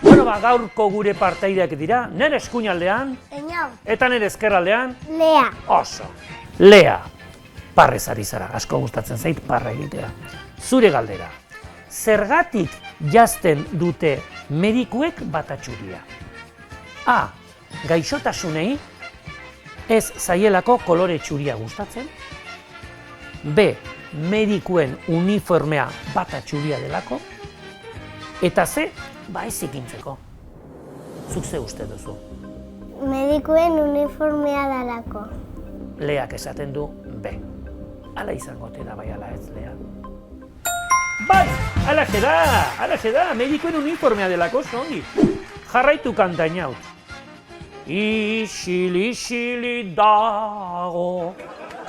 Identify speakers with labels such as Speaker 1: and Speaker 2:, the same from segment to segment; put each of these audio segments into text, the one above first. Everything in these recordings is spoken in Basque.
Speaker 1: Bueno, gaurko gure partaideak dira, nire eskuinaldean,
Speaker 2: Eñau.
Speaker 1: eta nire ezkerraldean,
Speaker 2: Lea.
Speaker 1: oso. Lea, parrez ari zara, asko gustatzen zait parra egitea. Zure galdera, zergatik jazten dute medikuek batatxuria? A. Gaixotasunei ez zaielako kolore txuria gustatzen. B. Medikuen uniformea batatxuria delako. Eta C. Ez ikintzeko. Zuk ze uste duzu?
Speaker 2: Medikuen uniformea dalako.
Speaker 1: Leak esaten du B. Hala izango te da bai ala ez, Lea? Bai! Halaxe da! Medikuen uniformea delako, zongi. Jarraitu kanta inaut. Isili dago,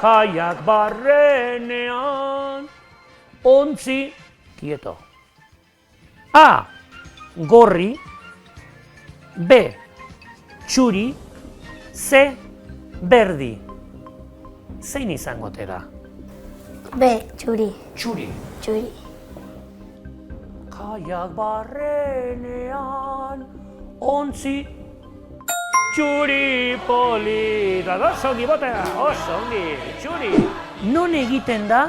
Speaker 1: kaiak barrenean, ontzi, kieto. A. Gorri. B. Txuri. C. Berdi. Zein izango te da?
Speaker 2: B. Txuri.
Speaker 1: Txuri.
Speaker 2: Txuri.
Speaker 1: Kaiak barrenean, ontzi, txuri polita. Oso ongi bota, oso ongi, txuri. Non egiten da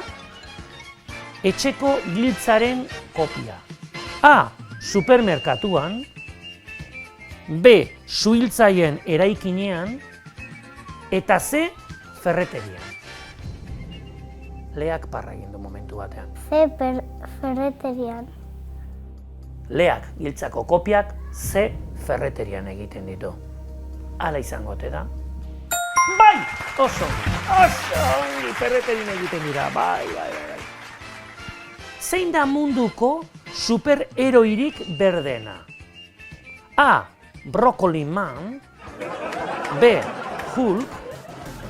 Speaker 1: etxeko giltzaren kopia? A. Supermerkatuan. B. Suhiltzaien eraikinean. Eta C. Ferreterian. Leak parra egin du momentu batean.
Speaker 2: C. Ferreterian.
Speaker 1: Leak giltzako kopiak C. Ferreterian egiten ditu. Hala izango te da. Bai! Oso ongi, ferreterian egiten dira, bai. Zein da munduko superheroirik berdena? A. Broccoli Man. B. Hulk.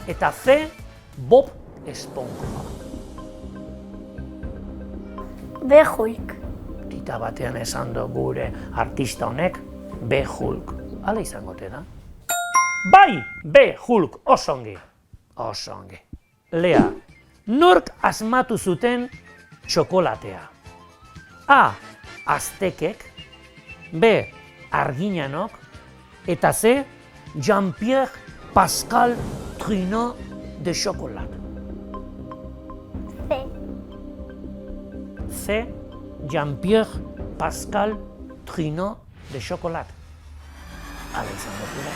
Speaker 1: Eta C. Bob Esponja.
Speaker 2: B. Hulk.
Speaker 1: Tita batean esan du gure artista honek B. Hulk. Hala izango te da. Bai! B. Hulk. Oso ongi. Oso ongi. Lea, nork asmatu zuten txokolatea? A. Aztekek. B. Arginanok. Eta C. Jean-Pierre Pascal Trino de Chocolat.
Speaker 2: C.
Speaker 1: C. Jean-Pierre Pascal Trino de Chocolat. Hala izango dira.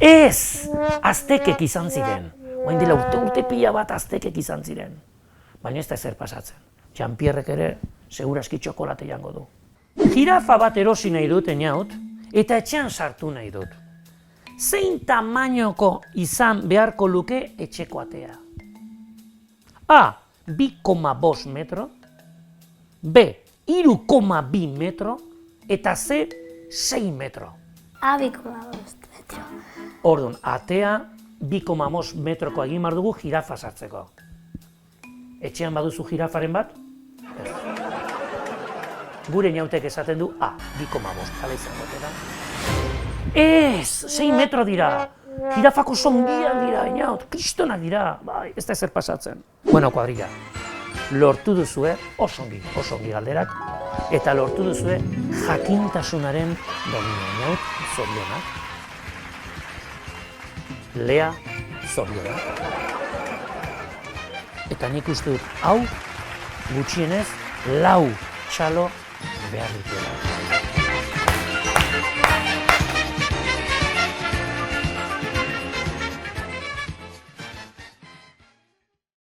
Speaker 1: Ez! Aztekek izan ziren. Oain dela urte pila bat aztekek izan ziren. Baina ez da ezer pasatzen. Jean-Pierrek ere seguraski txokolate jango du. Jirafa bat erosi nahi dut, Eñaut, eta etxean sartu nahi dut. Zein tamainoko izan beharko luke etxeko atea? A. 2,5 metro. B. 3,2 metro. Eta C. 6 metro.
Speaker 2: A. 2,5 metro.
Speaker 1: Orduan, atea 2,5 metroko egin behar dugu jirafa sartzeko. Etxean baduzu jirafaren bat? Ez. Gure Eñautek esaten du A. 2,5. Hala izango da. Ez! 6 metro dira! Jirafako zongian dira, Eñaut, kristonak dira, bai, ez da ezer pasatzen. Bueno, kuadrilla, lortu duzue, oso ongi galderak, eta lortu duzue jakintasunaren domina, Eñaut, zorionak. Lea, zorionak. Eta nik uste dut, hau, gutxienez, 4 txalo behar dituela.